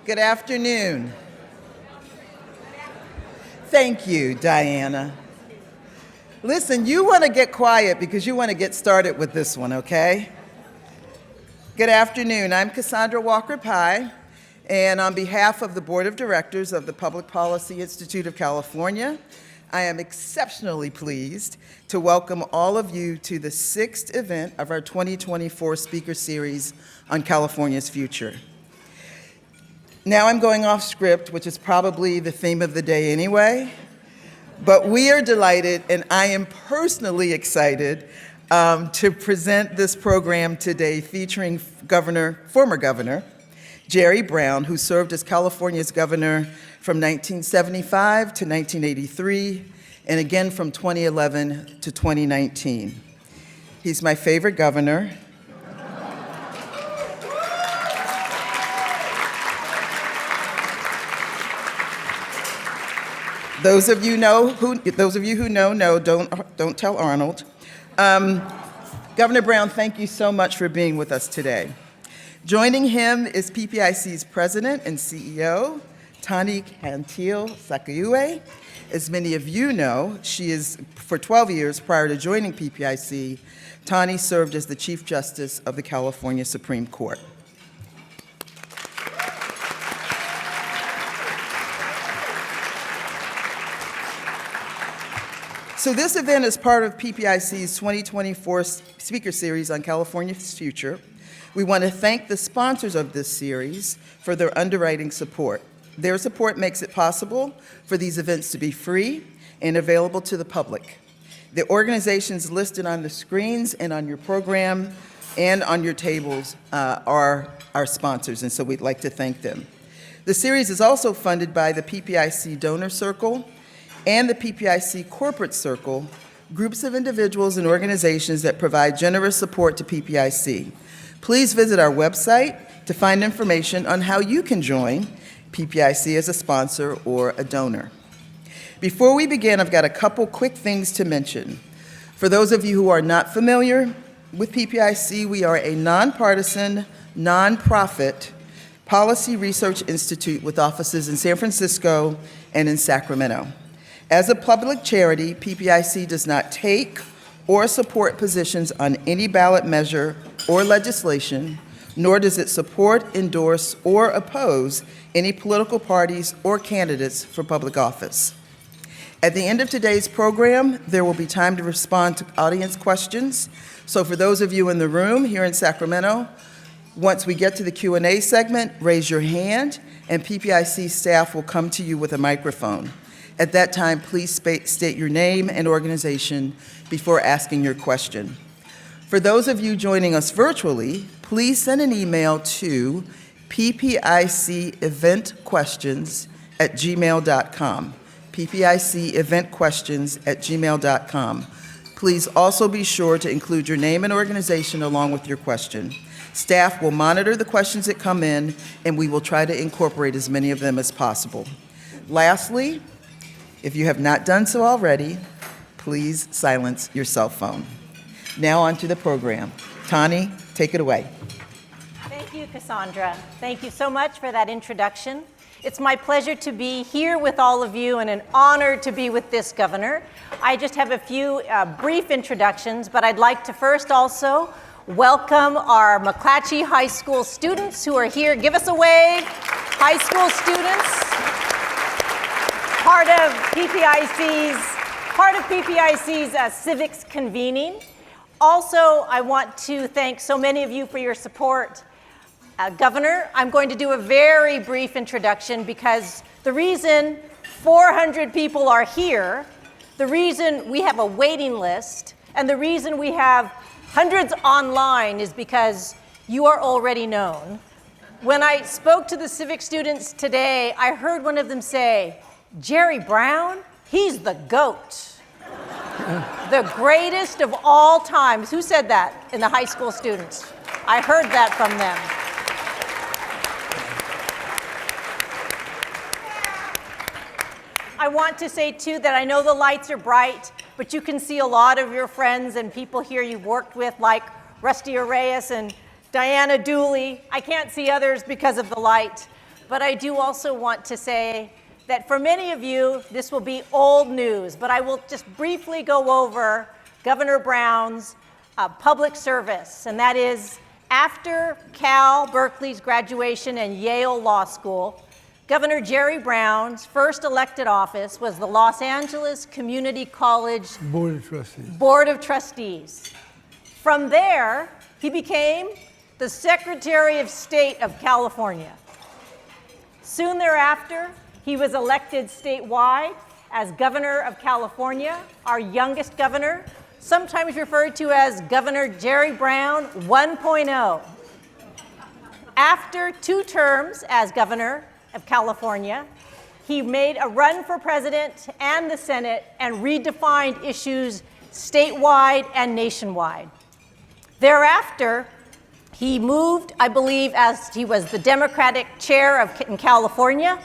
Good afternoon. Thank you, Diana. Listen, you want to get quiet because you want to get started with this one, okay? Good afternoon. I'm Cassandra Walker-Pye, and on behalf of the Board of Directors of the Public Policy Institute of California, I am exceptionally pleased to welcome all of you to the 6th event of our 2024 speaker series on California's future. Now I'm going off script, which is probably the theme of the day anyway, but we are delighted, and I am personally excited to present this program today featuring former Governor Jerry Brown, who served as California's governor from 1975 to 1983, and again from 2011 to 2019. He's my favorite governor. Those of you who know, don't tell Arnold. Governor Brown, thank you so much for being with us today. Joining him is PPIC's president and CEO, Tani Cantil-Sakauye. As many of you know, for 12 years prior to joining PPIC, Tani served as the Chief Justice of the California Supreme Court. So this event is part of PPIC's 2024 speaker series on California's future. We want to thank the sponsors of this series for their underwriting support. Their support makes it possible for these events to be free and available to the public. The organizations listed on the screens and on your program and on your tables are our sponsors, and so we'd like to thank them. The series is also funded by the PPIC Donor Circle and the PPIC Corporate Circle, groups of individuals and organizations that provide generous support to PPIC. Please visit our website to find information on how you can join PPIC as a sponsor or a donor. Before we begin, I've got a couple quick things to mention. For those of you who are not familiar with PPIC, we are a nonpartisan, nonprofit policy research institute with offices in San Francisco and in Sacramento. As a public charity, PPIC does not take or support positions on any ballot measure or legislation, nor does it support, endorse, or oppose any political parties or candidates for public office. At the end of today's program, there will be time to respond to audience questions. So for those of you in the room here in Sacramento, once we get to the Q&A segment, raise your hand, and PPIC staff will come to you with a microphone. At that time, please state your name and organization before asking your question. For those of you joining us virtually, please send an email to ppiceventquestions@gmail.com, ppiceventquestions@gmail.com. Please also be sure to include your name and organization along with your question. Staff will monitor the questions that come in, and we will try to incorporate as many of them as possible. Lastly, if you have not done so already, please silence your cell phone. Now on to the program. Tani, take it away. Thank you, Cassandra. Thank you so much for that introduction. It's my pleasure to be here with all of you and an honor to be with this governor. I just have a few brief introductions, but I'd like to first also welcome our McClatchy High School students who are here. Give us a wave, high school students. Part of PPIC's civics convening. Also, I want to thank so many of you for your support. Governor, I'm going to do a very brief introduction because the reason 400 people are here, the reason we have a waiting list, and the reason we have hundreds online is because you are already known. When I spoke to the civic students today, I heard one of them say, Jerry Brown, he's the GOAT. The greatest of all times. Who said that in the high school students? I heard that from them. I want to say, too, that I know the lights are bright, but you can see a lot of your friends and people here you've worked with, like Rusty Reyes and Diana Dooley. I can't see others because of the light. But I do also want to say that for many of you, this will be old news, but I will just briefly go over Governor Brown's public service, and that is after Cal Berkeley's graduation and Yale Law School, Governor Jerry Brown's first elected office was the Los Angeles Community College Board of Trustees. From there, he became the Secretary of State of California. Soon thereafter, he was elected statewide as Governor of California, our youngest governor, sometimes referred to as Governor Jerry Brown 1.0. After 2 terms as Governor of California, he made a run for president and the Senate and redefined issues statewide and nationwide. Thereafter, he moved, I believe, as he was the Democratic chair in California.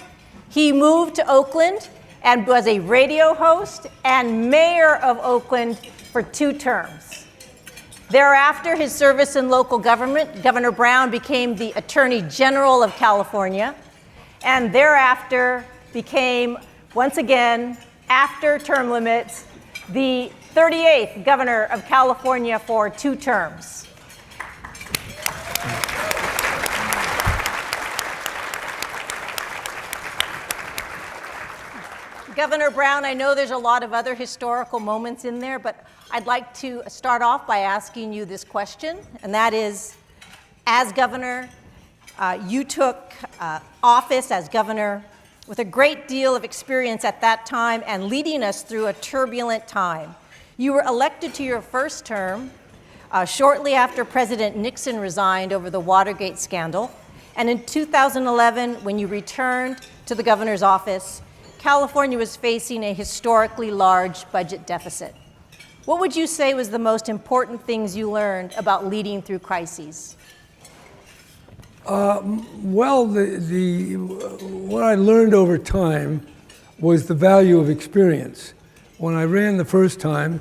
He moved to Oakland and was a radio host and mayor of Oakland for 2 terms. Thereafter, his service in local government, Governor Brown became the Attorney General of California, and thereafter became, once again, after term limits, the 38th Governor of California for 2 terms. Governor Brown, I know there's a lot of other historical moments in there, but I'd like to start off by asking you this question, and that is, as governor, you took office as governor with a great deal of experience at that time and leading us through a turbulent time. You were elected to your first term shortly after President Nixon resigned over the Watergate scandal, and in 2011, when you returned to the governor's office, California was facing a historically large budget deficit. What would you say was the most important things you learned about leading through crises? Well, what I learned over time was the value of experience. When I ran the first time,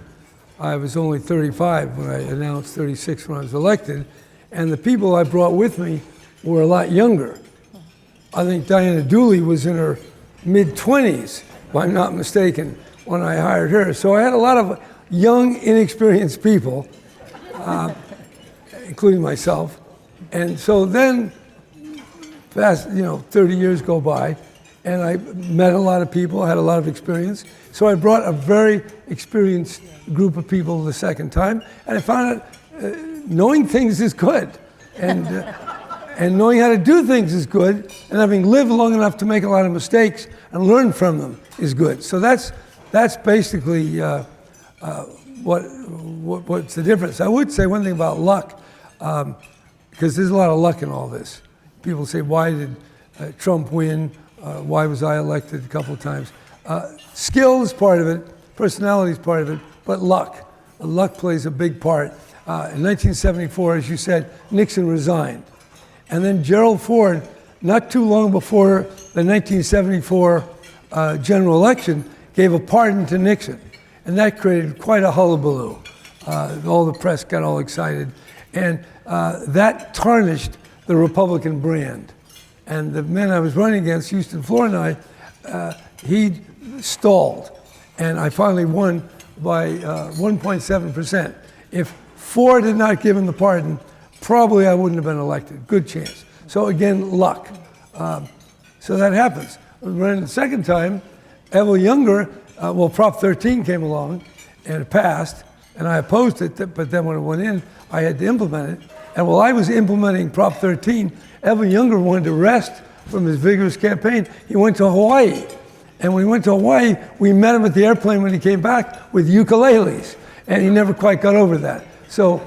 I was only 35 when I announced 36 when I was elected, and the people I brought with me were a lot younger. I think Diana Dooley was in her mid-20s, if I'm not mistaken, when I hired her. So I had a lot of young, inexperienced people, including myself. And so then, fast, 30 years go by, and I met a lot of people, had a lot of experience. So I brought a very experienced group of people the second time, and I found out knowing things is good. And knowing how to do things is good, and having lived long enough to make a lot of mistakes and learn from them is good. So that's basically what's the difference. I would say one thing about luck, because there's a lot of luck in all this. People say, why did Trump win? Why was I elected a couple of times? Skill is part of it, personality is part of it, but luck. Luck plays a big part. In 1974, as you said, Nixon resigned. And then Gerald Ford, not too long before the 1974 general election, gave a pardon to Nixon. And that created quite a hullabaloo. All the press got all excited. And that tarnished the Republican brand. And the man I was running against, Houston Flournoy, he stalled. And I finally won by 1.7%. If Ford had not given the pardon, probably I wouldn't have been elected. Good chance. So again, luck. So that happens. We ran the second time. Ever younger, Prop 13 came along and it passed, and I opposed it, but then when it went in, I had to implement it. And while I was implementing Prop 13, Ever Younger wanted to rest from his vigorous campaign. He went to Hawaii. And when he went to Hawaii, we met him at the airplane when he came back with ukuleles. And he never quite got over that. So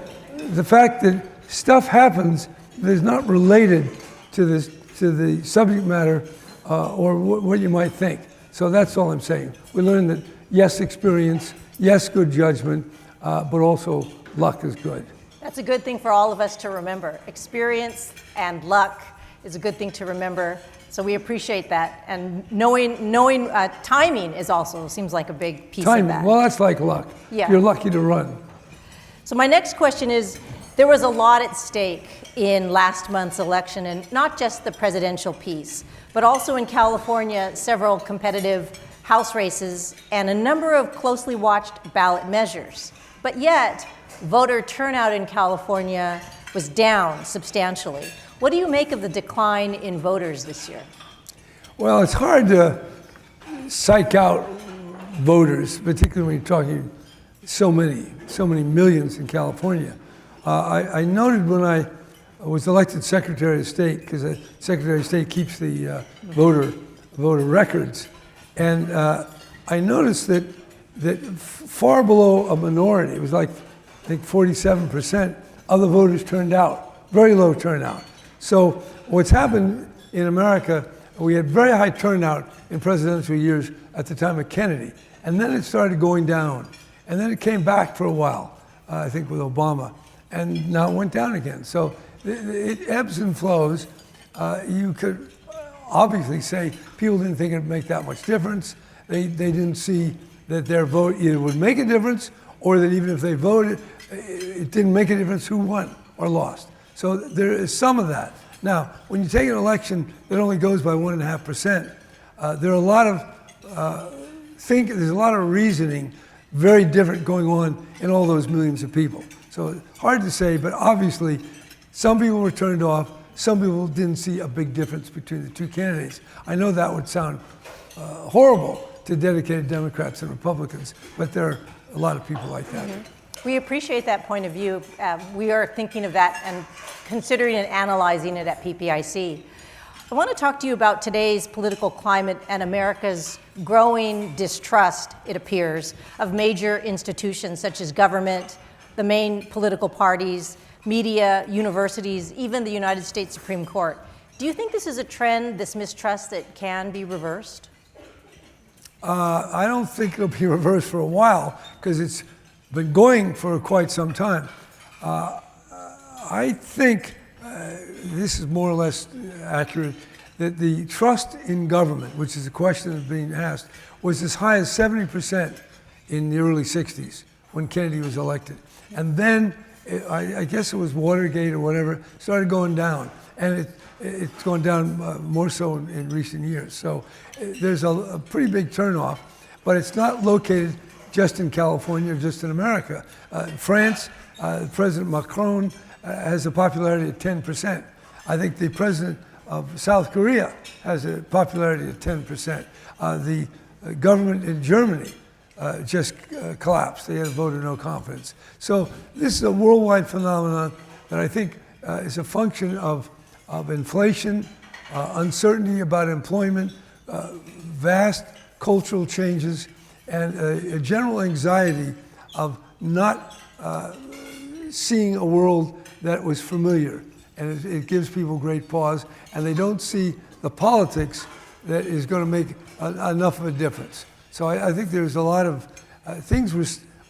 the fact that stuff happens that is not related to the subject matter or what you might think. So that's all I'm saying. We learned that yes, experience, yes, good judgment, but also luck is good. That's a good thing for all of us to remember. Experience and luck is a good thing to remember. So we appreciate that. And knowing timing is also seems like a big piece of that. Well, that's like luck. Yeah. You're lucky to run. So my next question is, There was a lot at stake in last month's election, and not just the presidential piece, but also in California, several competitive House races and a number of closely watched ballot measures. But yet, voter turnout in California was down substantially. What do you make of the decline in voters this year? Well, it's hard to psych out voters, particularly when you're talking so many millions in California. I noted when I was elected Secretary of State, because the Secretary of State keeps the voter records, and I noticed that far below a minority, it was like I think 47% of the voters turned out, very low turnout. So what's happened in America, we had very high turnout in presidential years at the time of Kennedy, and then it started going down, and then it came back for a while, I think with Obama, and now it went down again. So it ebbs and flows. You could obviously say people didn't think it'd make that much difference. They didn't see that their vote either would make a difference, or that even if they voted, it didn't make a difference who won or lost. So there is some of that. Now, when you take an election that only goes by 1.5%, there are a lot of there's a lot of reasoning, very different going on in all those millions of people. So hard to say, but obviously, some people were turned off. Some people didn't see a big difference between the two candidates. I know that would sound horrible to dedicated Democrats and Republicans, but there are a lot of people like that. We appreciate that point of view. We are thinking of that and considering and analyzing it at PPIC. I want to talk to you about today's political climate and America's growing distrust, it appears, of major institutions such as government, the main political parties, media, universities, even the United States Supreme Court. Do you think this is a trend, this mistrust, that can be reversed? I don't think it'll be reversed for a while, because it's been going for quite some time. I think this is more or less accurate, that the trust in government, which is a question that's being asked, was as high as 70% in the early 60s when Kennedy was elected. And then, I guess it was Watergate or whatever, started going down. And it's gone down more so in recent years. So there's a pretty big turnoff, but it's not located just in California or just in America. France, President Macron has a popularity of 10%. I think the president of South Korea has a popularity of 10%. The government in Germany just collapsed. They had a vote of no confidence. So this is a worldwide phenomenon that I think is a function of inflation, uncertainty about employment, vast cultural changes, and a general anxiety of not seeing a world that was familiar. And it gives people great pause, and they don't see the politics that is going to make enough of a difference. So I think there's a lot of things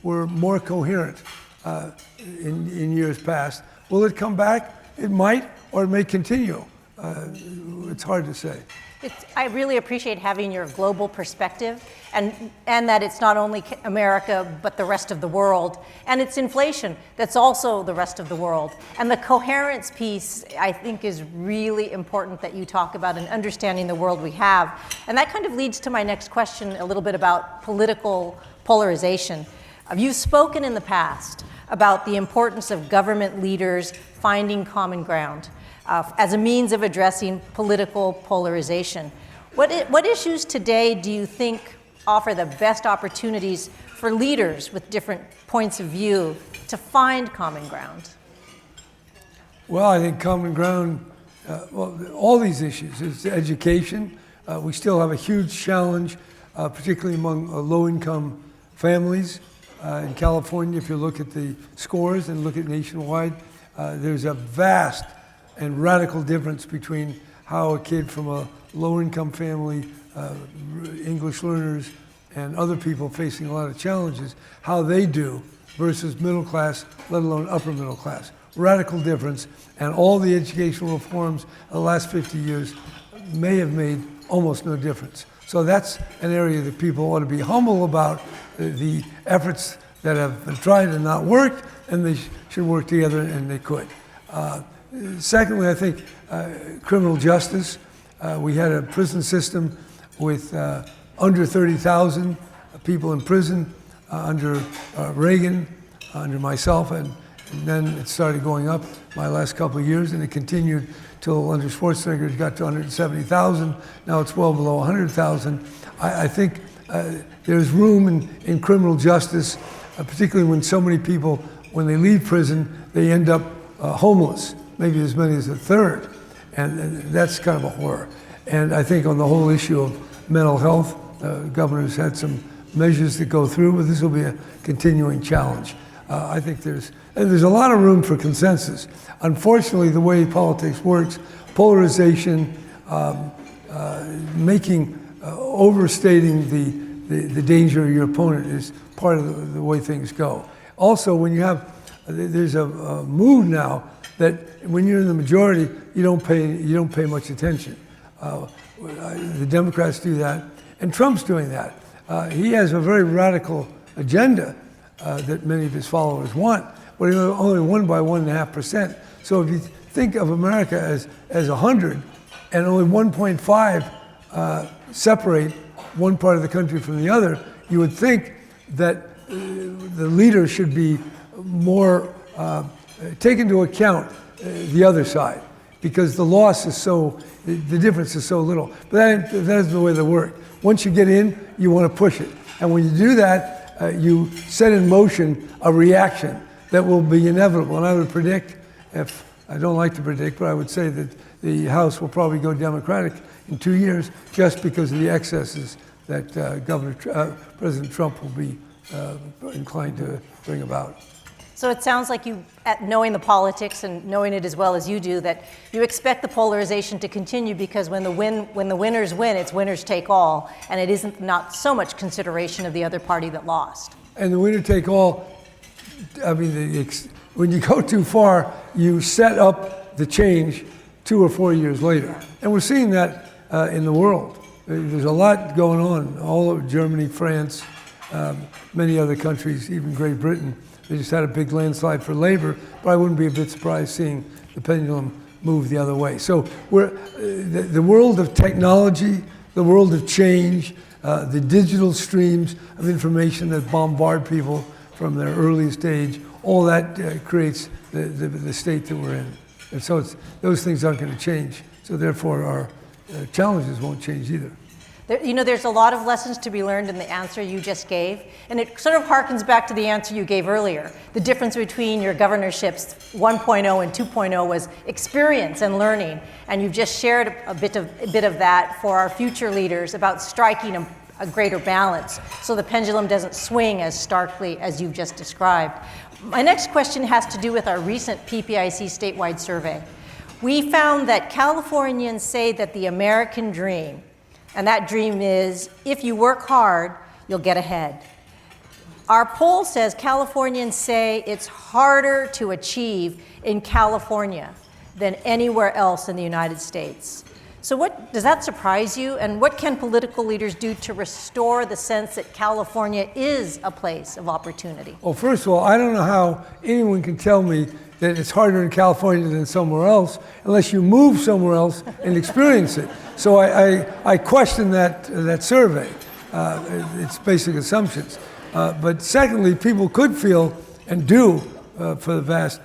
were more coherent in years past. Will it come back? It might, or it may continue. It's hard to say. I really appreciate having your global perspective, and that it's not only America, but the rest of the world. And it's inflation that's also the rest of the world. And the coherence piece, I think, is really important that you talk about in understanding the world we have. And that kind of leads to my next question, a little bit about political polarization. You've spoken in the past about the importance of government leaders finding common ground as a means of addressing political polarization. What issues today do you think offer the best opportunities for leaders with different points of view to find common ground? Well, I think common ground, all these issues. It's education. We still have a huge challenge, particularly among low-income families. In California, if you look at the scores and look at nationwide, there's a vast and radical difference between how a kid from a low-income family, English learners, and other people facing a lot of challenges, how they do versus middle class, let alone upper middle class. Radical difference, and all the educational reforms of the last 50 years may have made almost no difference. So that's an area that people ought to be humble about, the efforts that have been tried and not worked, and they should work together, and they could. Secondly, I think criminal justice. We had a prison system with under 30,000 people in prison under Reagan, under myself, and then it started going up my last couple of years, and it continued till under Schwarzenegger it got to 170,000. Now it's well below 100,000. I think there's room in criminal justice, particularly when so many people, when they leave prison, they end up homeless, maybe as many as a third, and that's kind of a horror. And I think on the whole issue of mental health, governor's had some measures to go through, but this will be a continuing challenge. I think there's a lot of room for consensus. Unfortunately, the way politics works, polarization, overstating the danger of your opponent is part of the way things go. Also, when you have, there's a mood now that when you're in the majority, you don't pay much attention. The Democrats do that, and Trump's doing that. He has a very radical agenda that many of his followers want, but he only won by 1.5%. So if you think of America as 100, and only 1.5 separate one part of the country from the other, you would think that the leader should be more take into account the other side, because the loss is so, the difference is so little. But that is the way they work. Once you get in, you want to push it. And when you do that, you set in motion a reaction that will be inevitable. And I would predict, if I don't like to predict, but I would say that the House will probably go Democratic in 2 years just because of the excesses that President Trump will be inclined to bring about. So it sounds like you, knowing the politics and knowing it as well as you do, that you expect the polarization to continue, because when the winners win, it's winners take all, and it isn't not so much consideration of the other party that lost. And the winner take all, I mean, when you go too far, you set up the change 2 or 4 years later. And we're seeing that in the world. There's a lot going on all over Germany, France, many other countries, even Great Britain. They just had a big landslide for labor, but I wouldn't be a bit surprised seeing the pendulum move the other way. So the world of technology, the world of change, the digital streams of information that bombard people from their earliest age, all that creates the state that we're in. And so those things aren't going to change. So therefore our challenges won't change either. There's a lot of lessons to be learned in the answer you just gave, and it sort of harkens back to the answer you gave earlier. The difference between your governorships 1.0 and 2.0 was experience and learning, and you've just shared a bit of that for our future leaders about striking a greater balance so the pendulum doesn't swing as starkly as you've just described. My next question has to do with our recent PPIC statewide survey. We found that Californians say that the American dream, and that dream is, if you work hard, you'll get ahead. Our poll says Californians say it's harder to achieve in California than anywhere else in the United States. So does that surprise you? And what can political leaders do to restore the sense that California is a place of opportunity? Well, first of all, I don't know how anyone can tell me that it's harder in California than somewhere else unless you move somewhere else and experience it. So I question that survey. It's basic assumptions. But secondly, people could feel, and do for the vast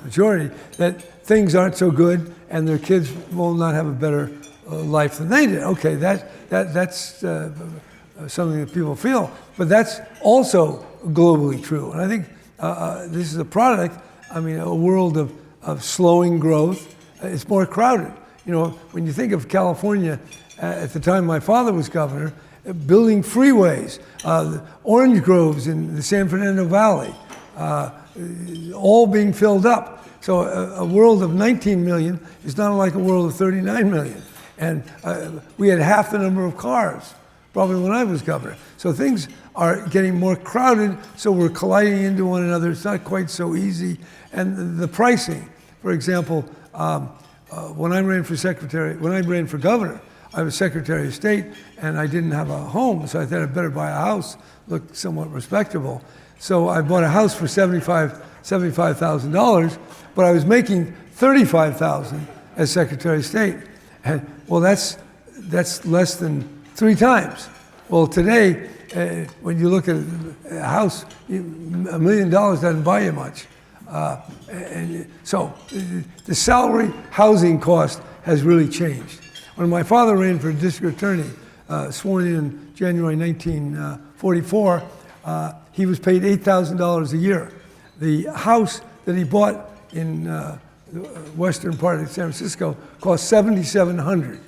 majority, that things aren't so good and their kids will not have a better life than they did. Okay, that's something that people feel, but that's also globally true. And I think this is a product, I mean, a world of slowing growth. It's more crowded. You know, when you think of California, at the time my father was governor, building freeways, orange groves in the San Fernando Valley, all being filled up. So a world of 19 million is not like a world of 39 million. And we had half the number of cars, probably when I was governor. So things are getting more crowded, so we're colliding into one another. It's not quite so easy. And the pricing, for example, when I ran for governor, I was Secretary of State, and I didn't have a home, so I thought I'd better buy a house, look somewhat respectable. So I bought a house for $75 $75,000, but I was making $35,000 as Secretary of State. And well, that's less than 3 times. Well, today, when you look at a house, $1 million doesn't buy you much. So the salary housing cost has really changed. When my father ran for district attorney, sworn in January 1944, he was paid $8,000 a year. The house that he bought in the western part of San Francisco cost $7,700.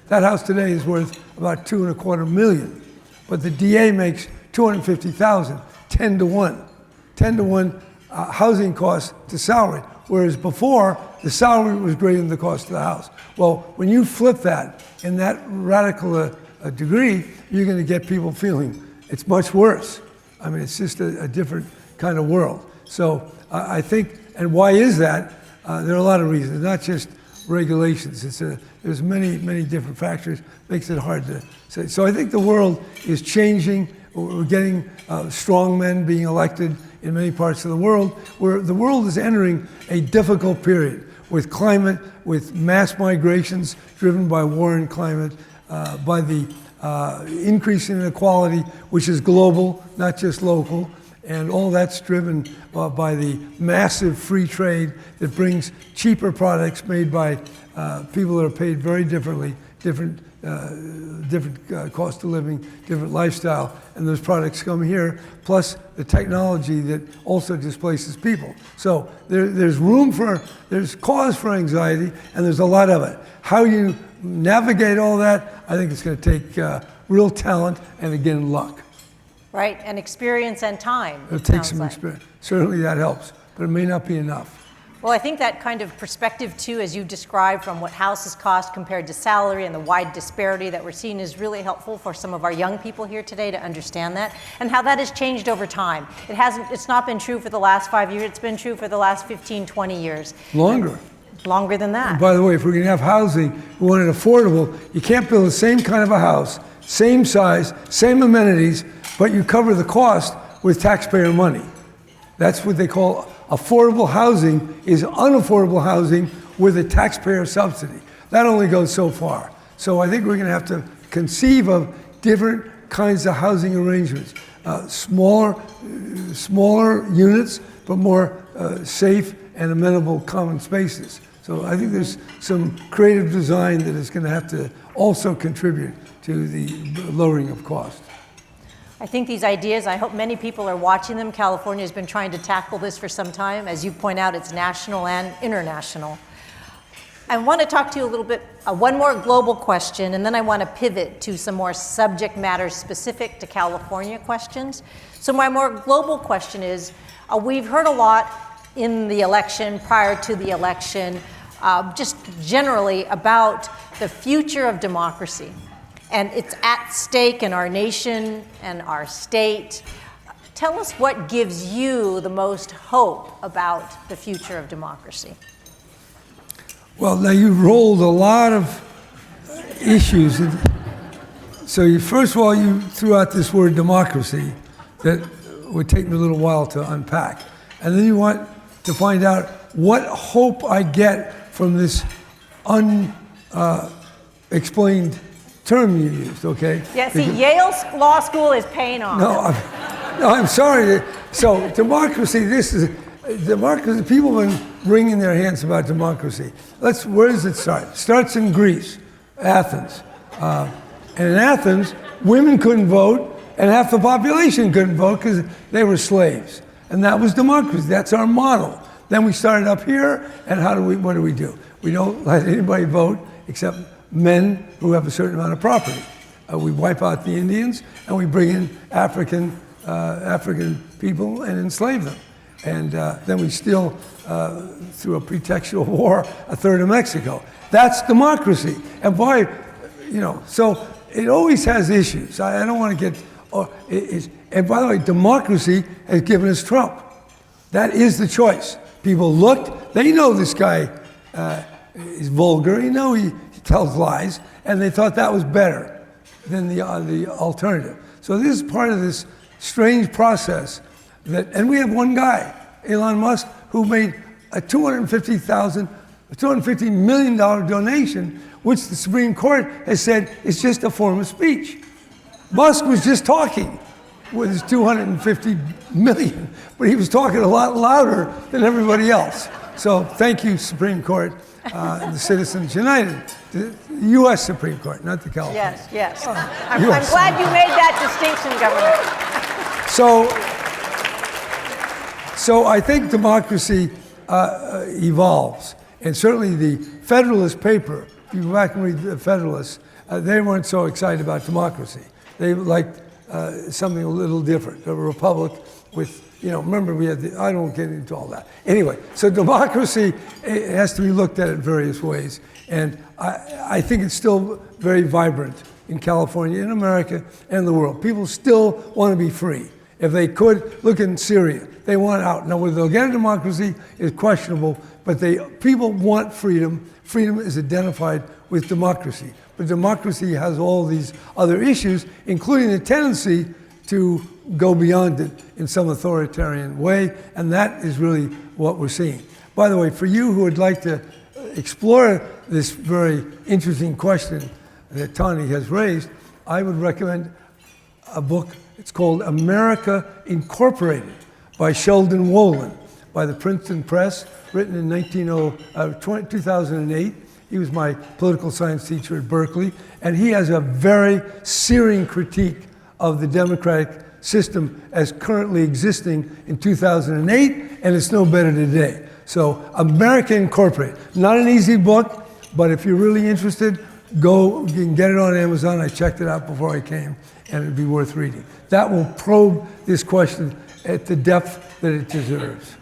That house today is worth about $2.25 million, but the DA makes $250,000, 10 to 1, 10 to 1 housing cost to salary, whereas before the salary was greater than the cost of the house. Well, when you flip that in that radical degree, you're going to get people feeling it's much worse. I mean, it's just a different kind of world. So I think, and why is that? There are a lot of reasons, not just regulations. There's many different factors, makes it hard to say. So I think the world is changing. We're getting strong men being elected in many parts of the world, where the world is entering a difficult period with climate, with mass migrations driven by war and climate, by the increase in inequality, which is global, not just local, and all that's driven by the massive free trade that brings cheaper products made by people that are paid very differently, different cost of living, different lifestyle, and those products come here, plus the technology that also displaces people. So there's cause for anxiety, and there's a lot of it. How you navigate all that, I think it's going to take real talent and, again, luck. Right, and experience and time. It'll take some experience. Certainly that helps, but it may not be enough. Well, I think that kind of perspective, too, as you described, from what houses cost compared to salary and the wide disparity that we're seeing, is really helpful for some of our young people here today to understand that and how that has changed over time. It's not been true for the last 5 years. It's been true for the last 15, 20 years. Longer. Longer than that. And by the way, if we're going to have housing, we want it affordable. You can't build the same kind of a house, same size, same amenities, but you cover the cost with taxpayer money. That's what they call affordable housing, is unaffordable housing with a taxpayer subsidy. That only goes so far. So I think we're going to have to conceive of different kinds of housing arrangements, smaller units, but more safe and amenable common spaces. So I think there's some creative design that is going to have to also contribute to the lowering of cost. I think these ideas, I hope many people are watching them. California has been trying to tackle this for some time. As you point out, it's national and international. I want to talk to you a little bit, one more global question, and then I want to pivot to some more subject matter specific to California questions. So my more global question is, we've heard a lot in the election, prior to the election, just generally about the future of democracy. And it's at stake in our nation and our state. Tell us what gives you the most hope about the future of democracy. Well, now you rolled a lot of issues. So first of all, you threw out this word democracy that would take me a little while to unpack. And then you want to find out what hope I get from this unexplained term you used, okay? Yeah, see, Yale Law School is paying off. No, I'm sorry. So democracy, democracy, people have been wringing their hands about democracy. Where does it start? It starts in Greece, Athens. And in Athens, women couldn't vote, and half the population couldn't vote because they were slaves. And that was democracy. That's our model. Then we started up here, and what do we do? We don't let anybody vote except men who have a certain amount of property. We wipe out the Indians, and we bring in African people and enslave them. And then we steal, through a pretextual war, a third of Mexico. That's democracy. And so it always has issues. I don't want to get, and by the way, democracy has given us Trump. That is the choice. People looked, they know this guy is vulgar, he tells lies, and they thought that was better than the alternative. So this is part of this strange process and we have one guy. Elon Musk, who made a $250 million donation, which the Supreme Court has said is just a form of speech. Musk was just talking with his 250 million, but he was talking a lot louder than everybody else. So thank you, Supreme Court, the Citizens United, the U.S. Supreme Court, not the California. Yes. I'm glad you made that distinction, Governor. So I think democracy evolves, and certainly the Federalist paper, if you go back and read the Federalists, they weren't so excited about democracy. They liked something a little different, a republic with, remember we had I don't get into all that. Anyway, so democracy has to be looked at in various ways. And I think it's still very vibrant in California, in America, and the world. People still want to be free. If they could, look in Syria, they want out. Now, whether they'll get a democracy is questionable, but people want freedom. Freedom is identified with democracy. But democracy has all these other issues, including the tendency to go beyond it in some authoritarian way, and that is really what we're seeing. By the way, for you who would like to explore this very interesting question that Tani has raised, I would recommend a book. It's called America Incorporated by Sheldon Wolin, by the Princeton Press, written in 2008. He was my political science teacher at Berkeley, and he has a very searing critique of the democratic system as currently existing in 2008, and it's no better today. So America Incorporated, not an easy book, but if you're really interested, you can get it on Amazon. I checked it out before I came, and it'd be worth reading. That will probe this question at the depth that it deserves.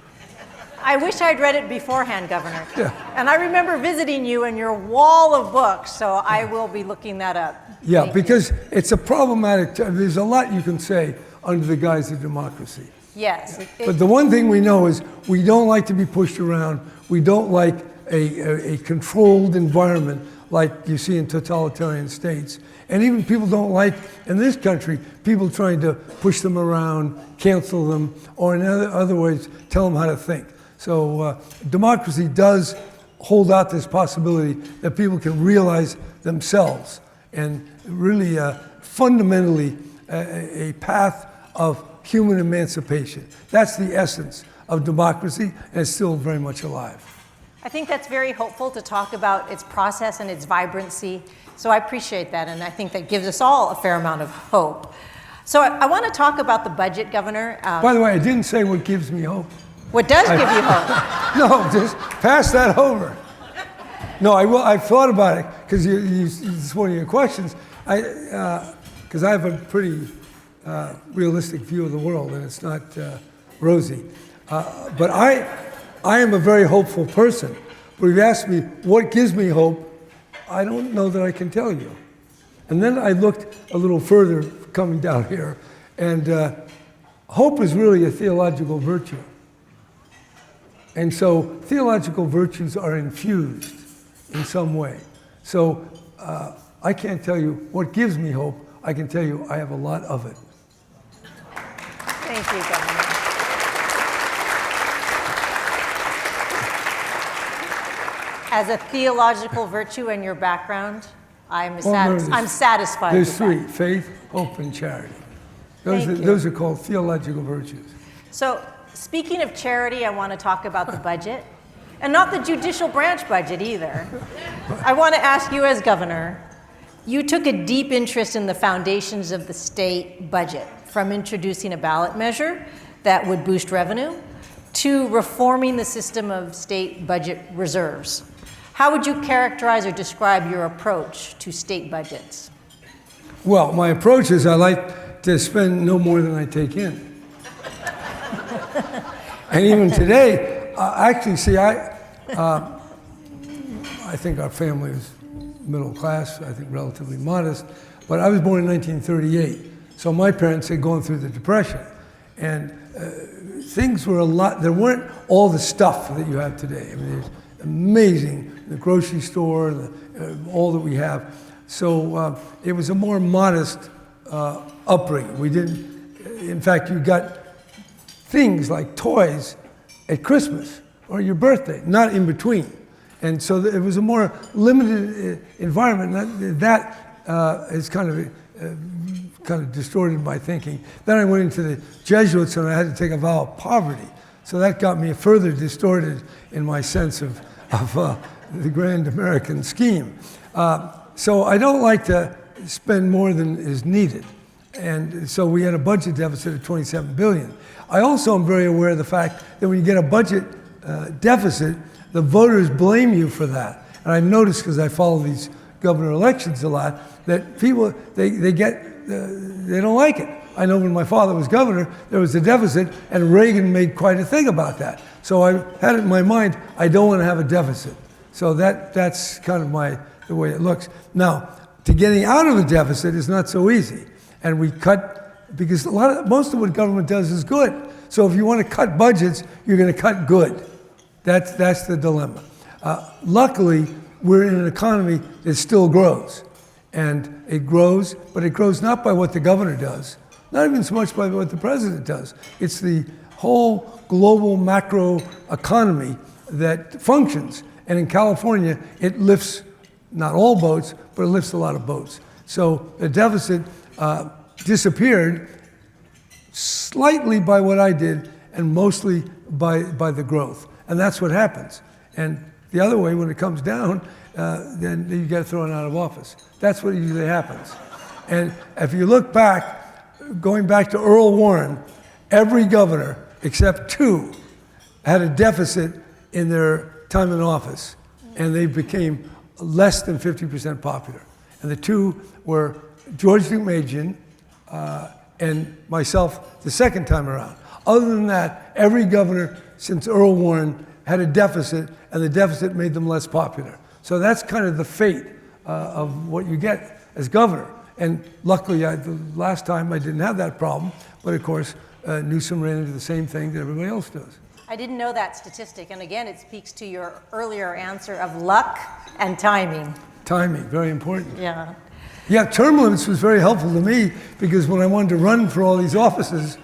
I wish I'd read it beforehand, Governor. Yeah. And I remember visiting you and your wall of books, so I will be looking that up. Yeah, Thank because you. it's a problematic time. There's a lot you can say under the guise of democracy. Yes. But the one thing we know is we don't like to be pushed around. We don't like a controlled environment like you see in totalitarian states. And even people don't like, in this country, people trying to push them around, cancel them, or in other ways, tell them how to think. So democracy does hold out this possibility that people can realize themselves, and really fundamentally a path of human emancipation. That's the essence of democracy, and it's still very much alive. I think that's very hopeful to talk about its process and its vibrancy. So I appreciate that, and I think that gives us all a fair amount of hope. So I want to talk about the budget, Governor. By the way, I didn't say what gives me hope. What does give you hope? No, just pass that over. No, I've thought about it, because it's one of your questions. Because I have a pretty realistic view of the world, and it's not rosy. But I am a very hopeful person. But if you ask me what gives me hope, I don't know that I can tell you. And then I looked a little further coming down here, and hope is really a theological virtue. And so theological virtues are infused in some way. So I can't tell you what gives me hope. I can tell you I have a lot of it. Thank you, Governor. As a theological virtue in your background, I'm satisfied There's with three: that. faith, hope, and charity. Thank you. Those are called theological virtues. So, speaking of charity, I want to talk about the budget, and not the judicial branch budget either. I want to ask you, as governor, you took a deep interest in the foundations of the state budget, from introducing a ballot measure that would boost revenue to reforming the system of state budget reserves. How would you characterize or describe your approach to state budgets? Well, my approach is I like to spend no more than I take in. And even today, actually, see, I think our family was middle class, I think relatively modest, but I was born in 1938. So my parents had gone through the Depression, and things were a lot, there weren't all the stuff that you have today. I mean, there's amazing, the grocery store, all that we have. So it was a more modest upbringing. We didn't, in fact, you got things like toys at Christmas or your birthday, not in between. And so it was a more limited environment. That is kind of distorted my thinking. Then I went into the Jesuits and I had to take a vow of poverty. So that got me further distorted in my sense of the grand American scheme. So I don't like to spend more than is needed. And so we had a budget deficit of 27 billion. I also am very aware of the fact that when you get a budget deficit, the voters blame you for that. And I've noticed, because I follow these governor elections a lot, that people, they don't like it. I know when my father was governor, there was a deficit, and Reagan made quite a thing about that. So I had it in my mind, I don't want to have a deficit. So that's kind of the way it looks. Now, to getting out of a deficit is not so easy. And we cut, because most of what government does is good. So if you want to cut budgets, you're going to cut good. That's the dilemma. Luckily, we're in an economy that still grows. And it grows, but it grows not by what the governor does, not even so much by what the president does. It's the whole global macro economy that functions. And in California, it lifts not all boats, but it lifts a lot of boats. So the deficit disappeared slightly by what I did and mostly by the growth. And that's what happens. And the other way, when it comes down, then you get thrown out of office. That's what usually happens. And if you look back, going back to Earl Warren, every governor except 2 had a deficit in their time in office, and they became less than 50% popular. And the 2 were George Deukmejian and myself the second time around. Other than that, every governor since Earl Warren had a deficit, and the deficit made them less popular. So that's kind of the fate of what you get as governor. And luckily, the last time I didn't have that problem, but of course, Newsom ran into the same thing that everybody else does. I didn't know that statistic, and again, it speaks to your earlier answer of luck and timing. Timing, very important. Yeah. Yeah, term limits was very helpful to me, because when I wanted to run for all these offices,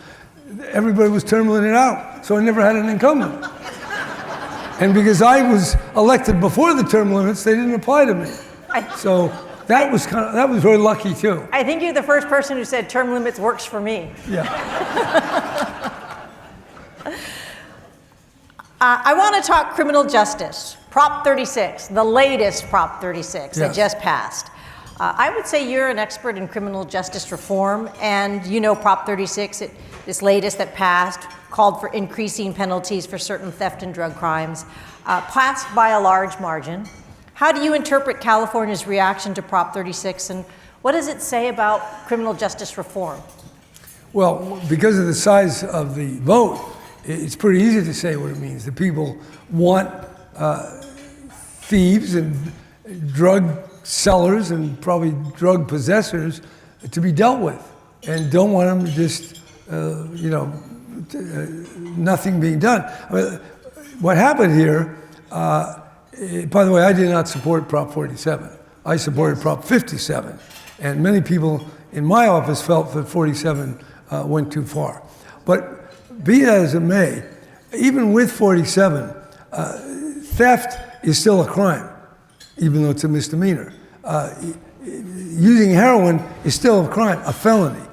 everybody was term limited out, so I never had an incumbent. And because I was elected before the term limits, they didn't apply to me. So that was very lucky too. I think you're the first person who said term limits works for me. Yeah. I want to talk criminal justice. Prop 36, the latest Prop 36 that just passed. I would say you're an expert in criminal justice reform, and you know Prop 36, this latest that passed, called for increasing penalties for certain theft and drug crimes, passed by a large margin. How do you interpret California's reaction to Prop 36, and what does it say about criminal justice reform? Well, because of the size of the vote, it's pretty easy to say what it means. The people want thieves and drug sellers and probably drug possessors to be dealt with, and don't want them to just, nothing being done. I mean, what happened here, by the way, I did not support Prop 47. I supported Prop 57. And many people in my office felt that 47 went too far. But be that as it may, even with 47, theft is still a crime, even though it's a misdemeanor. Using heroin is still a crime, a felony.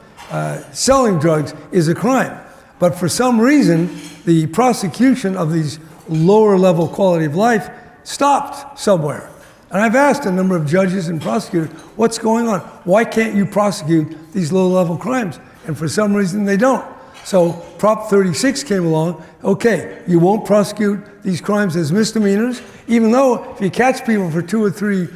Selling drugs is a crime. But for some reason, the prosecution of these lower level quality of life stopped somewhere. And I've asked a number of judges and prosecutors, what's going on? Why can't you prosecute these low level crimes? And for some reason they don't. So Prop 36 came along, okay, you won't prosecute these crimes as misdemeanors, even though if you catch people for 2 or 3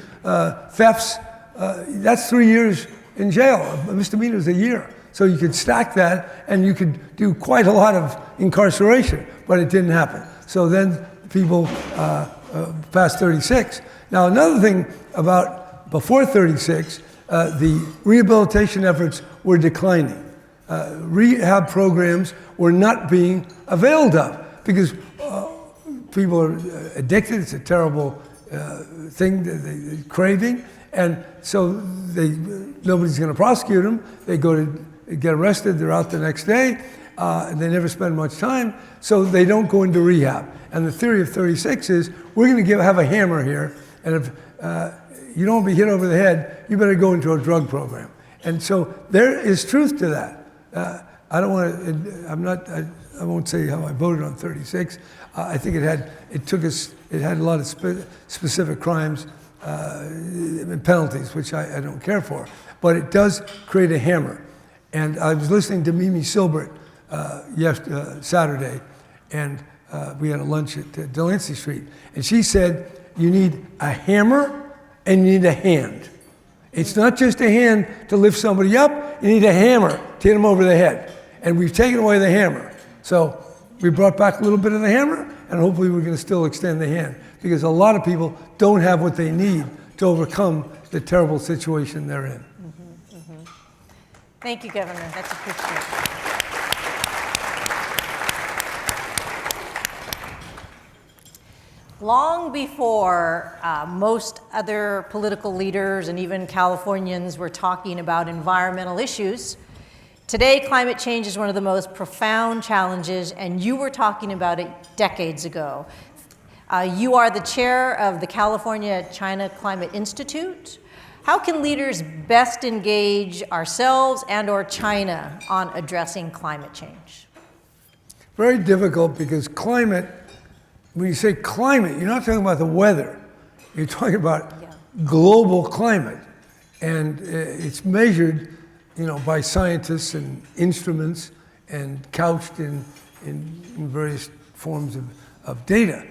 thefts, that's 3 years in jail. A misdemeanor is a year. So you could stack that and you could do quite a lot of incarceration, but it didn't happen. So then people passed 36. Now another thing about before 36, the rehabilitation efforts were declining. Rehab programs were not being availed of because people are addicted. It's a terrible thing, they're craving. And so nobody's going to prosecute them. They go to get arrested, they're out the next day. and they never spend much time, so they don't go into rehab. And the theory of 36 is, we're going to have a hammer here, and if you don't want to be hit over the head, you better go into a drug program. And so there is truth to that. I don't want to, I won't say how I voted on 36. I think it had a lot of specific crimes and penalties, which I don't care for. But it does create a hammer. And I was listening to Mimi Silbert Saturday, and we had a lunch at Delancey Street. And she said, you need a hammer and you need a hand. It's not just a hand to lift somebody up, you need a hammer to hit them over the head. And we've taken away the hammer. So we brought back a little bit of the hammer, and hopefully we're going to still extend the hand, because a lot of people don't have what they need to overcome the terrible situation they're in. Thank you, Governor. That's appreciated. Long before most other political leaders and even Californians were talking about environmental issues, today climate change is one of the most profound challenges, and you were talking about it decades ago. You are the chair of the California-China Climate Institute. How can leaders best engage ourselves and/or China on addressing climate change? Very difficult, because climate, when you say climate, you're not talking about the weather. You're talking about global climate. And it's measured, by scientists and instruments, and couched in various forms of data.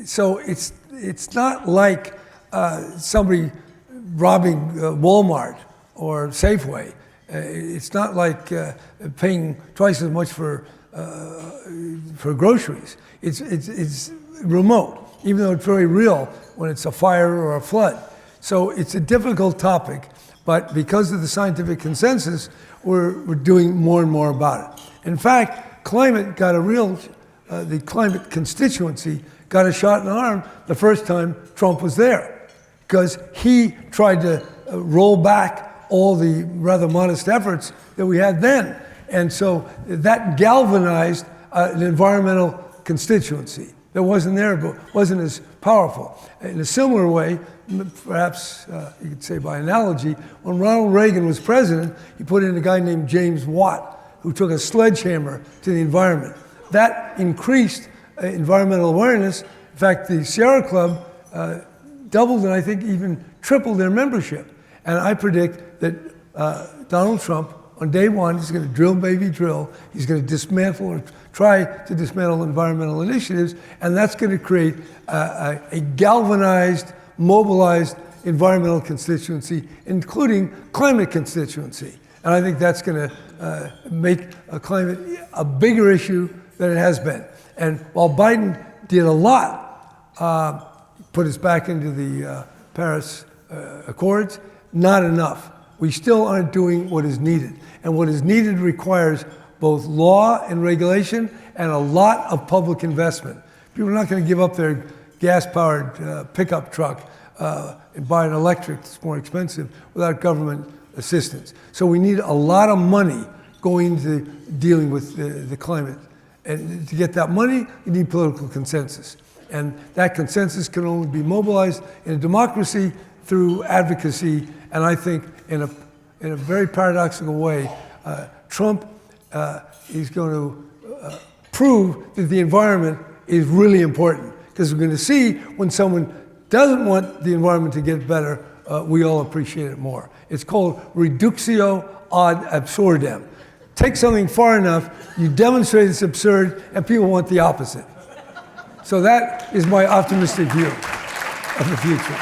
So it's not like somebody robbing Walmart or Safeway. It's not like paying twice as much for groceries. It's remote, even though it's very real when it's a fire or a flood. So it's a difficult topic, but because of the scientific consensus, we're doing more and more about it. In fact, climate got the climate constituency got a shot in the arm the first time Trump was there, because he tried to roll back all the rather modest efforts that we had then. And so that galvanized an environmental constituency that wasn't there, but wasn't as powerful. In a similar way, perhaps you could say by analogy, when Ronald Reagan was president, he put in a guy named James Watt, who took a sledgehammer to the environment. That increased environmental awareness. In fact, the Sierra Club doubled and I think even tripled their membership. And I predict that Donald Trump, on day one, is going to drill, baby, drill. He's going to dismantle or try to dismantle environmental initiatives, and that's going to create a galvanized, mobilized environmental constituency, including climate constituency. And I think that's going to make climate a bigger issue than it has been. And while Biden did a lot, put us back into the Paris Accords, not enough. We still aren't doing what is needed. And what is needed requires both law and regulation and a lot of public investment. People are not going to give up their gas-powered pickup truck and buy an electric that's more expensive without government assistance. So we need a lot of money going to dealing with the climate. And to get that money, you need political consensus. And that consensus can only be mobilized in a democracy through advocacy. And I think in a very paradoxical way, Trump is going to prove that the environment is really important. Because we're going to see when someone doesn't want the environment to get better, we all appreciate it more. It's called reductio ad absurdum. Take something far enough, you demonstrate it's absurd, and people want the opposite. So that is my optimistic view of the future.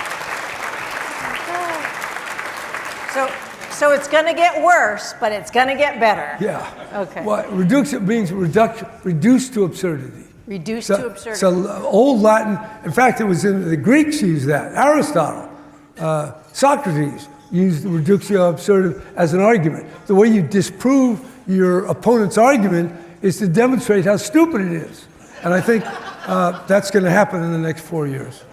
So it's going to get worse, but it's going to get better. Yeah. Okay. Well, reduction means reduced to absurdity. Reduced to absurdity. So old Latin, in fact, it was in the Greeks used that. Aristotle, Socrates used the reductio absurdum as an argument. The way you disprove your opponent's argument is to demonstrate how stupid it is. And I think that's going to happen in the next 4 years.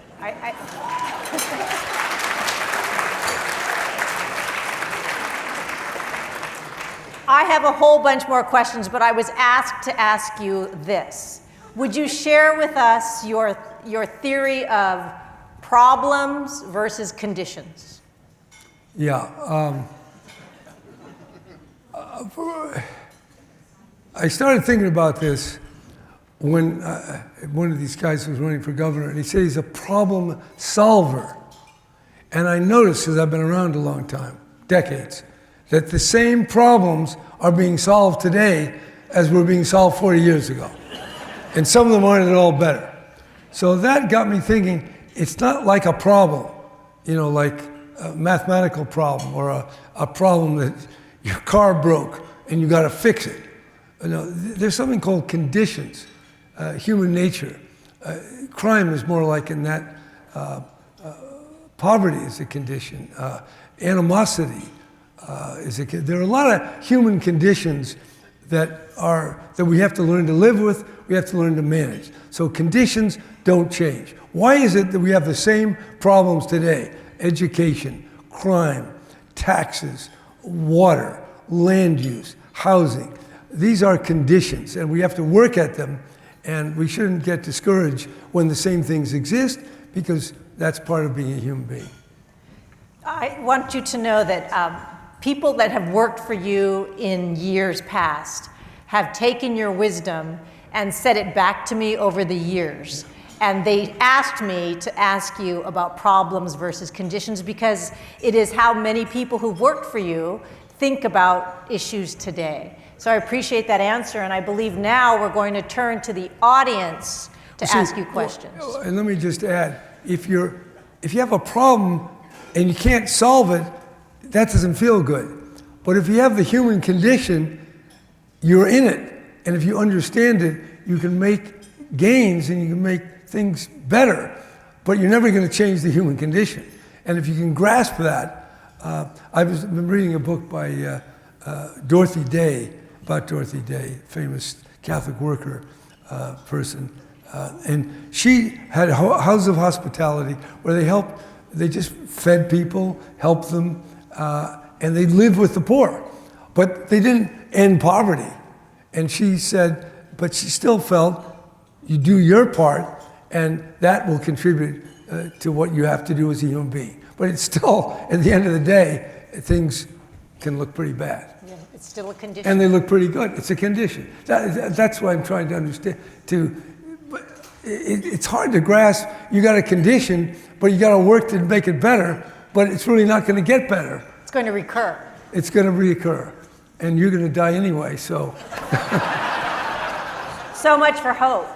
I have a whole bunch more questions, but I was asked to ask you this. Would you share with us your theory of problems versus conditions? Yeah. I started thinking about this when one of these guys was running for governor, and he said he's a problem solver. And I noticed, because I've been around a long time, decades, that the same problems are being solved today as were being solved 40 years ago. And some of them aren't at all better. So that got me thinking, it's not like a problem, like a mathematical problem or a problem that your car broke and you got to fix it. There's something called conditions, human nature. Crime is more like in that. Poverty is a condition. Animosity is a condition. There are a lot of human conditions that we have to learn to live with, we have to learn to manage. So conditions don't change. Why is it that we have the same problems today? Education, crime, taxes, water, land use, housing. These are conditions, and we have to work at them, and we shouldn't get discouraged when the same things exist, because that's part of being a human being. I want you to know that people that have worked for you in years past have taken your wisdom and said it back to me over the years. And they asked me to ask you about problems versus conditions, because it is how many people who've worked for you think about issues today. So I appreciate that answer, and I believe now we're going to turn to the audience to ask you questions. And let me just add, if you have a problem and you can't solve it, that doesn't feel good. But if you have the human condition, you're in it. And if you understand it, you can make gains and you can make things better. But you're never going to change the human condition. And if you can grasp that, I've been reading a book by Dorothy Day, about Dorothy Day, famous Catholic worker person. And she had a house of hospitality where they just fed people, helped them, and they lived with the poor. But they didn't end poverty. And she said, but she still felt you do your part, and that will contribute to what you have to do as a human being. But it's still, at the end of the day, things can look pretty bad. Yeah, it's still a condition. And they look pretty good. It's a condition. That's what I'm trying to understand. It's hard to grasp. You got a condition, but you got to work to make it better, but it's really not going to get better. It's going to recur. It's going to reoccur. And you're going to die anyway, so. So much for hope.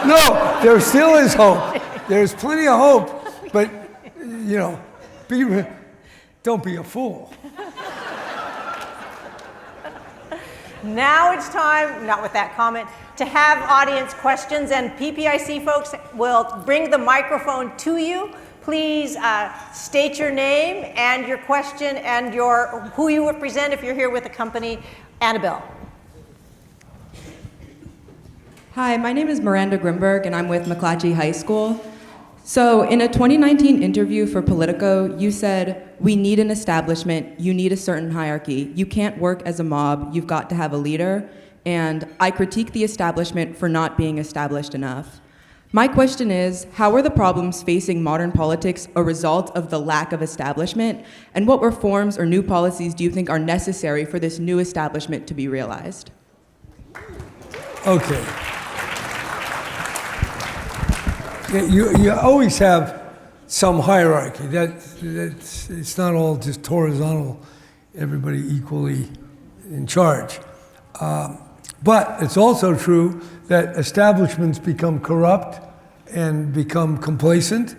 No, there still is hope. There's plenty of hope, but, don't be a fool. Now it's time, not with that comment, to have audience questions, and PPIC folks will bring the microphone to you. Please state your name and your question and who you represent if you're here with the company. Annabelle. Hi, my name is Miranda Grimberg, and I'm with McClatchy High School. So in a 2019 interview for Politico, you said, "We need an establishment, you need a certain hierarchy. You can't work as a mob, you've got to have a leader. And I critique the establishment for not being established enough." My question is, how are the problems facing modern politics a result of the lack of establishment? And what reforms or new policies do you think are necessary for this new establishment to be realized? Okay. You always have some hierarchy. It's not all just horizontal, everybody equally in charge. But it's also true that establishments become corrupt and become complacent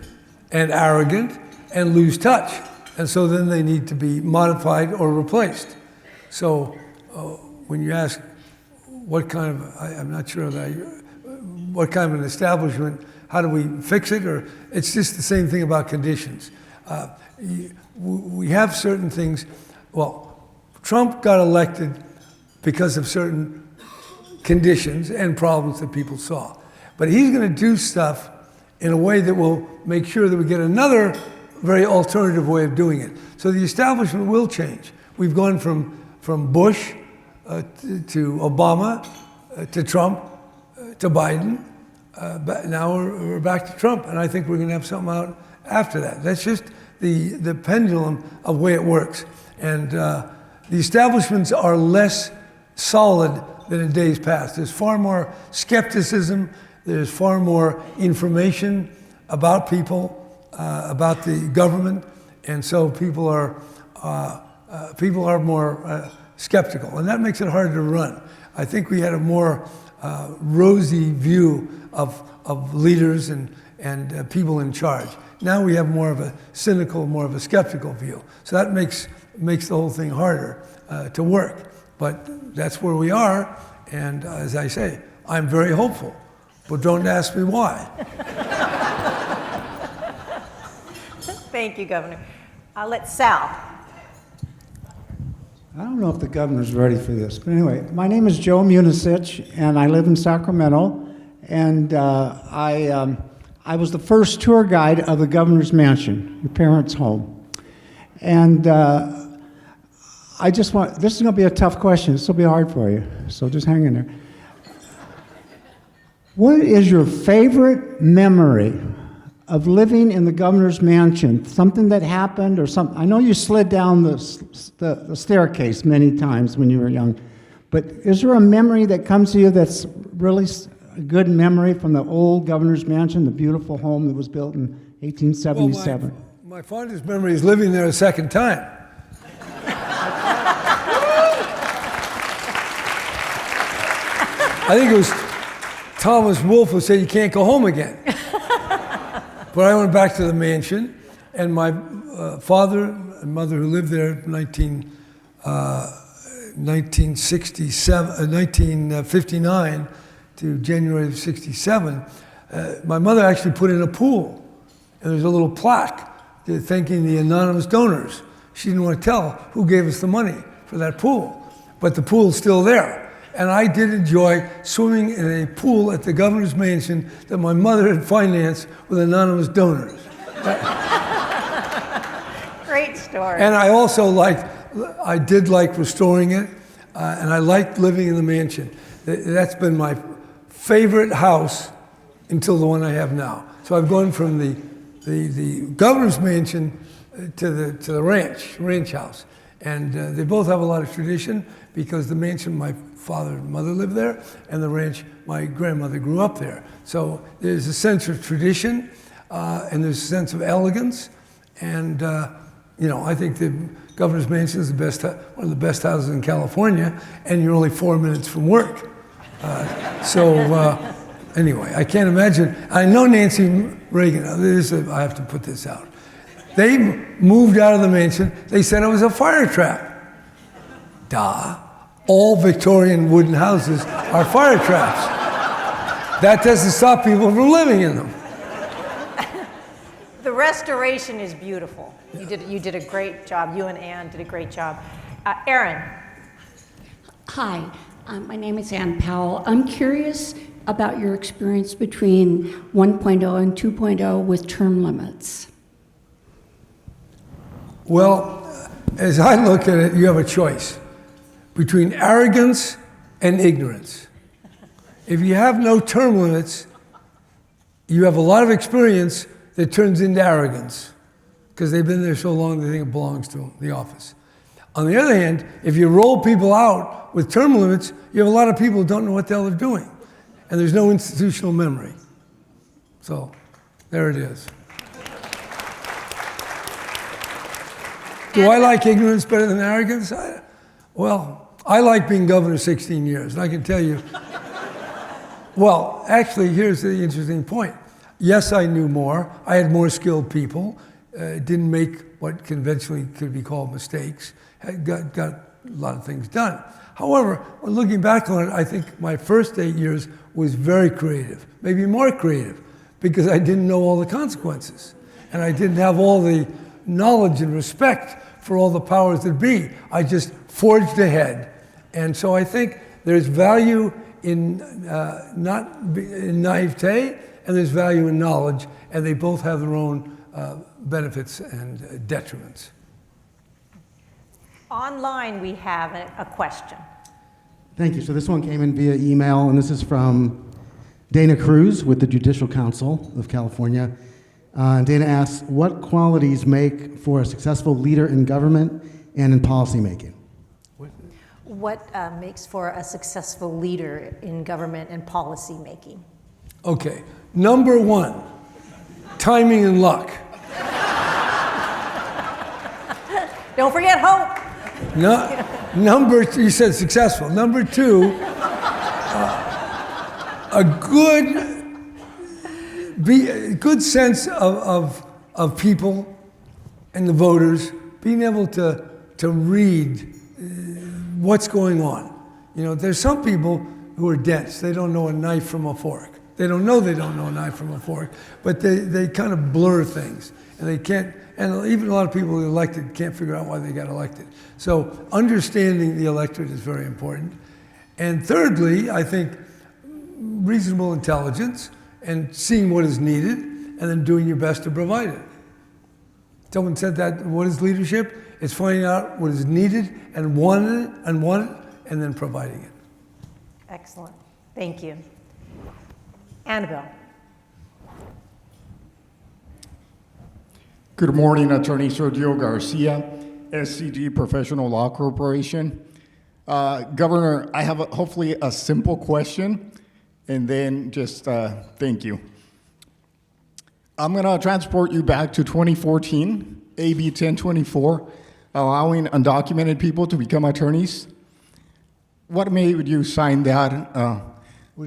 and arrogant and lose touch. And so then they need to be modified or replaced. So when you ask what kind of, I'm not sure that what kind of an establishment, how do we fix it? Or it's just the same thing about conditions. We have certain things. Well, Trump got elected because of certain conditions and problems that people saw. But he's going to do stuff in a way that will make sure that we get another very alternative way of doing it. So the establishment will change. We've gone from from Bush to Obama to Trump to Biden. But now we're back to Trump, and I think we're going to have something out after that. That's just the pendulum of the way it works. And the establishments are less solid than in days past. There's far more skepticism. There's far more information about people, about the government, and so people are more skeptical, and that makes it hard to run. I think we had a more rosy view of leaders and people in charge. Now we have more of a cynical, more of a skeptical view. So that makes the whole thing harder to work. But that's where we are, and as I say, I'm very hopeful. But don't ask me why. Thank you, Governor. Let's Sal. I don't know if the governor's ready for this, but anyway, my name is Joe Munisich, and I live in Sacramento, and I was the first tour guide of the governor's mansion, your parents' home. And this is going to be a tough question. This will be hard for you, so just hang in there. What is your favorite memory of living in the governor's mansion? Something that happened or something? I know you slid down the staircase many times when you were young, but is there a memory that comes to you that's really a good memory from the old governor's mansion, the beautiful home that was built in 1877? Well, my fondest memory is living there a second time. I think it was Thomas Wolfe who said you can't go home again. But I went back to the mansion, and my father and mother, who lived there in 1959 to January of 67, my mother actually put in a pool, and there's a little plaque thanking the anonymous donors. She didn't want to tell who gave us the money for that pool, but the pool's still there. And I did enjoy swimming in a pool at the governor's mansion that my mother had financed with anonymous donors. Great story. And I also I did like restoring it, and I liked living in the mansion. That's been my favorite house until the one I have now. So I've gone from the governor's mansion to the ranch house. And they both have a lot of tradition because the mansion, my father and mother lived there, and the ranch, my grandmother grew up there. So there's a sense of tradition, and there's a sense of elegance. And, I think the governor's mansion is one of the best houses in California, and you're only 4 minutes from work. Anyway, I can't imagine. I know Nancy Reagan, I have to put this out. They moved out of the mansion. They said it was a fire trap. Duh. All Victorian wooden houses are fire traps. That doesn't stop people from living in them. The restoration is beautiful. You did a great job. You and Ann did a great job. Erin. Hi, my name is Ann Powell. I'm curious about your experience between 1.0 and 2.0 with term limits. Well, as I look at it, you have a choice between arrogance and ignorance. If you have no term limits, you have a lot of experience that turns into arrogance because they've been there so long they think it belongs to the office. On the other hand, if you roll people out with term limits, you have a lot of people who don't know what the hell they're doing, and there's no institutional memory. So there it is. Do I like ignorance better than arrogance? I like being governor 16 years, and I can tell you. Well, actually, here's the interesting point. Yes, I knew more. I had more skilled people. Didn't make what conventionally could be called mistakes. Got a lot of things done. However, when looking back on it, I think my first 8 years was very creative, maybe more creative, because I didn't know all the consequences, and I didn't have all the knowledge and respect for all the powers that be. I just forged ahead. And so I think there's value in naivete, and there's value in knowledge, and they both have their own benefits and detriments. Online, we have a question. Thank you. So this one came in via email, and this is from Dana Cruz with the Judicial Council of California. Dana asks, what qualities make for a successful leader in government and in policymaking? What makes for a successful leader in government and policy making? Okay, number one, timing and luck. Don't forget hope. No, number two, you said successful. Number two, a good sense of people and the voters, being able to read what's going on. You know, there's some people who are dense. They don't know a knife from a fork. They don't know a knife from a fork, but they kind of blur things, and they can't, and even a lot of people who are elected can't figure out why they got elected. So understanding the electorate is very important. And thirdly, I think reasonable intelligence and seeing what is needed and then doing your best to provide it. Someone said that, what is leadership? It's finding out what is needed and wanted and then providing it. Excellent. Thank you. Annabelle. Good morning, Attorney Sergio Garcia, SCG Professional Law Corporation. Governor, I have hopefully a simple question, and then just thank you. I'm going to transport you back to 2014, AB 1024, allowing undocumented people to become attorneys. What made you sign that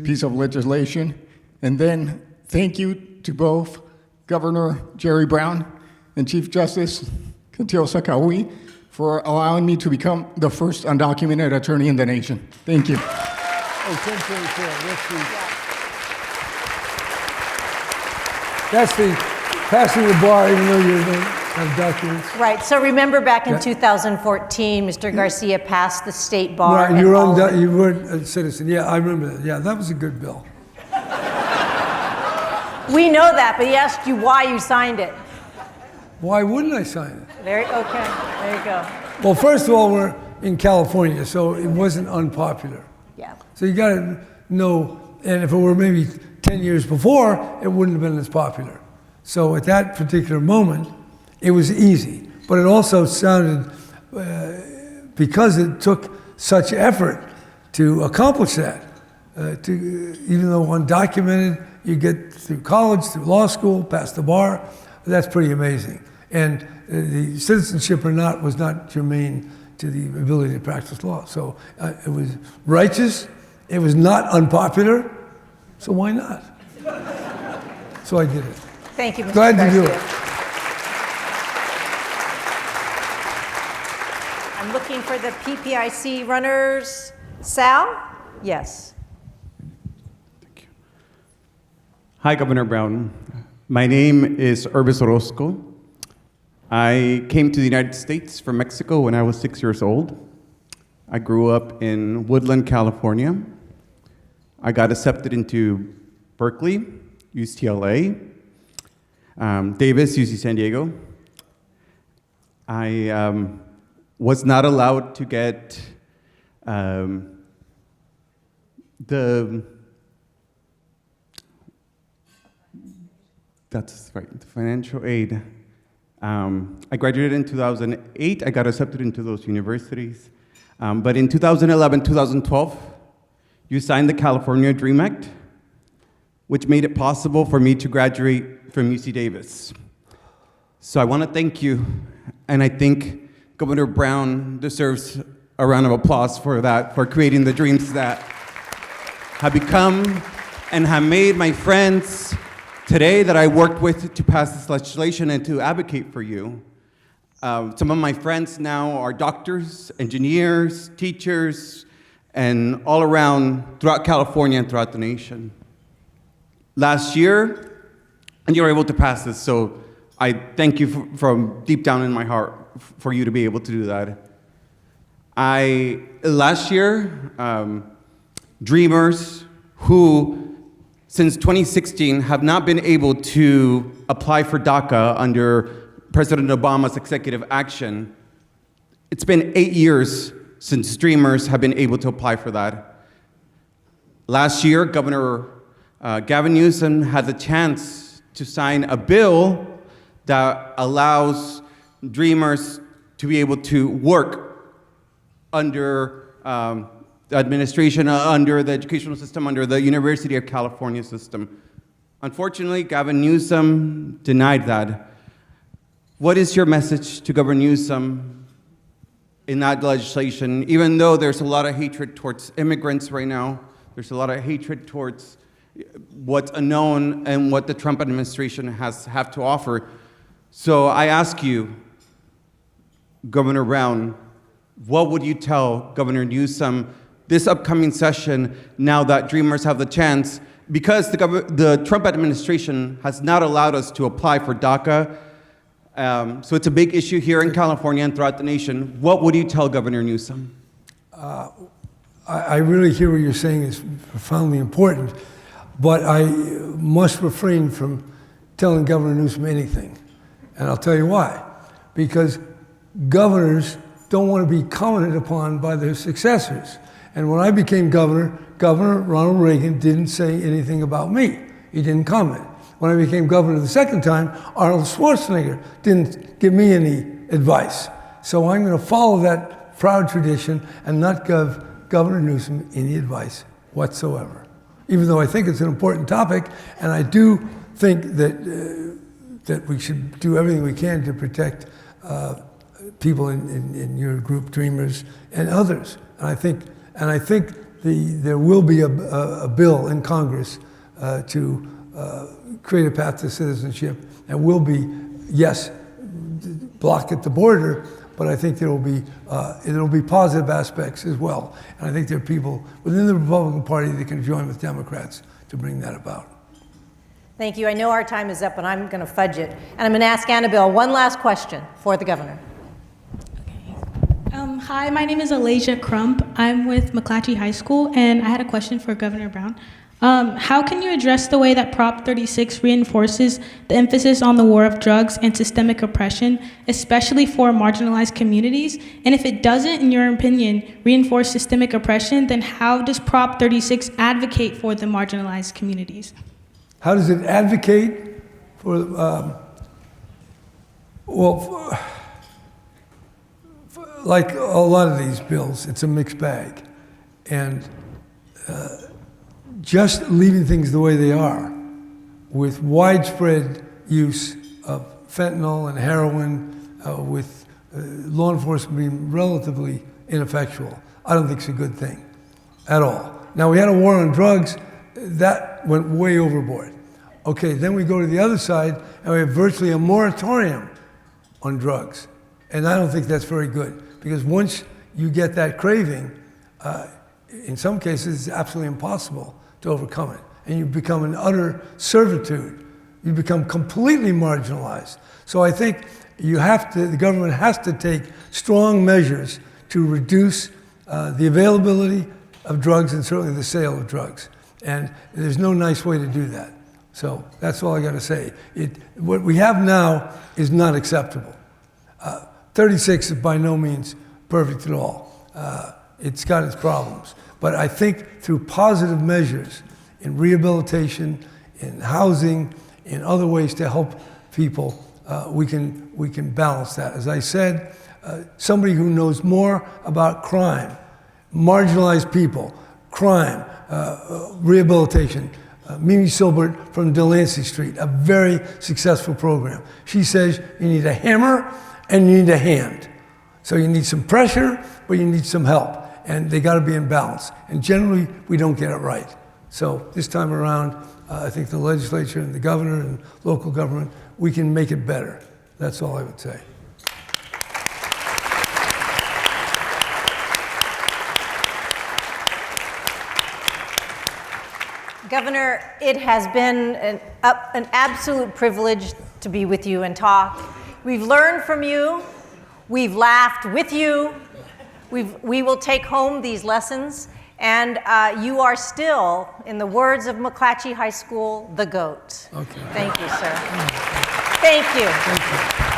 piece of legislation? And then thank you to both Governor Jerry Brown and Chief Justice Katil Sakawi for allowing me to become the first undocumented attorney in the nation. Thank you. Oh, 1024, that's the passing the bar even though you don't have documents. Right, so remember back in 2014, Mr. Garcia passed the state bar. Right, you weren't a citizen. Yeah, I remember that. Yeah, that was a good bill. We know that, but he asked you why you signed it. Why wouldn't I sign it? Okay, there you go. Well, first of all, we're in California, so it wasn't unpopular. Yeah. So you got to know, and if it were maybe 10 years before, it wouldn't have been as popular. So at that particular moment, it was easy. But it also sounded, because it took such effort to accomplish that, even though undocumented, you get through college, through law school, pass the bar, that's pretty amazing. And the citizenship or not was not germane to the ability to practice law. So it was righteous, it was not unpopular, so why not? So I did it. Thank you, Mr. Glad Garcia. to do it. I'm looking for the PPIC runners. Sal? Yes. Hi, Governor Brown. My name is Urbis Orozco. I came to the United States from Mexico when I was 6 years old. I grew up in Woodland, California. I got accepted into Berkeley, UCLA, Davis, UC San Diego. I was not allowed to get that's right, the financial aid. I graduated in 2008. I got accepted into those universities. But in 2011, 2012, you signed the California Dream Act, which made it possible for me to graduate from UC Davis. So I want to thank you, and I think Governor Brown deserves a round of applause for that, for creating the dreams that have become and have made my friends today that I worked with to pass this legislation and to advocate for you. Some of my friends now are doctors, engineers, teachers, and all around throughout California and throughout the nation. Last year, and you were able to pass this, so I thank you from deep down in my heart for you to be able to do that. Last year, dreamers who since 2016 have not been able to apply for DACA under President Obama's executive action, It's been 8 years since Dreamers have been able to apply for that. Last year, Governor Gavin Newsom had the chance to sign a bill that allows Dreamers to be able to work under the administration, under the educational system, under the University of California system. Unfortunately, Gavin Newsom denied that. What is your message to Governor Newsom in that legislation? Even though there's a lot of hatred towards immigrants right now, there's a lot of hatred towards what's unknown and what the Trump administration have to offer. So I ask you, Governor Brown, what would you tell Governor Newsom this upcoming session now that Dreamers have the chance? Because the Trump administration has not allowed us to apply for DACA, so it's a big issue here in California and throughout the nation. What would you tell Governor Newsom? I really hear what you're saying is profoundly important, but I must refrain from telling Governor Newsom anything. And I'll tell you why. Because governors don't want to be commented upon by their successors. And when I became governor, Governor Ronald Reagan didn't say anything about me. He didn't comment. When I became governor the second time, Arnold Schwarzenegger didn't give me any advice. So I'm going to follow that proud tradition and not give Governor Newsom any advice whatsoever. Even though I think it's an important topic, and I do think that we should do everything we can to protect people in your group, Dreamers, and others. And I think there will be a bill in Congress to create a path to citizenship, and will be, yes, block at the border, but I think it'll be positive aspects as well. And I think there are people within the Republican Party that can join with Democrats to bring that about. Thank you. I know our time is up, and I'm going to fudge it. And I'm going to ask Annabelle one last question for the governor. Hi, my name is Alasia Crump. I'm with McClatchy High School, and I had a question for Governor Brown. How can you address the way that Prop 36 reinforces the emphasis on the war of drugs and systemic oppression, especially for marginalized communities? And if it doesn't, in your opinion, reinforce systemic oppression, then how does Prop 36 advocate for the marginalized communities? How does it advocate for, like a lot of these bills, it's a mixed bag. And just leaving things the way they are, with widespread use of fentanyl and heroin, with law enforcement being relatively ineffectual, I don't think it's a good thing at all. Now, we had a war on drugs, that went way overboard. Okay, then we go to the other side, and we have virtually a moratorium on drugs. And I don't think that's very good, because once you get that craving, in some cases, it's absolutely impossible to overcome it. And you become an utter servitude. You become completely marginalized. So I think the government has to take strong measures to reduce the availability of drugs and certainly the sale of drugs. And there's no nice way to do that. So that's all I got to say. What we have now is not acceptable. 36 is by no means perfect at all. It's got its problems. But I think through positive measures in rehabilitation, in housing, in other ways to help people, we can balance that. As I said, somebody who knows more about crime, marginalized people, crime, rehabilitation, Mimi Silbert from Delancey Street, a very successful program. She says you need a hammer and you need a hand. So you need some pressure, but you need some help. And they got to be in balance. And generally, we don't get it right. So this time around, I think the legislature and the governor and local government, we can make it better. That's all I would say. Governor, it has been an absolute privilege to be with you and talk. We've learned from you. We've laughed with you. We will take home these lessons. And you are still, in the words of McClatchy High School, the GOAT. Okay. Thank you, sir. Thank you. Thank you.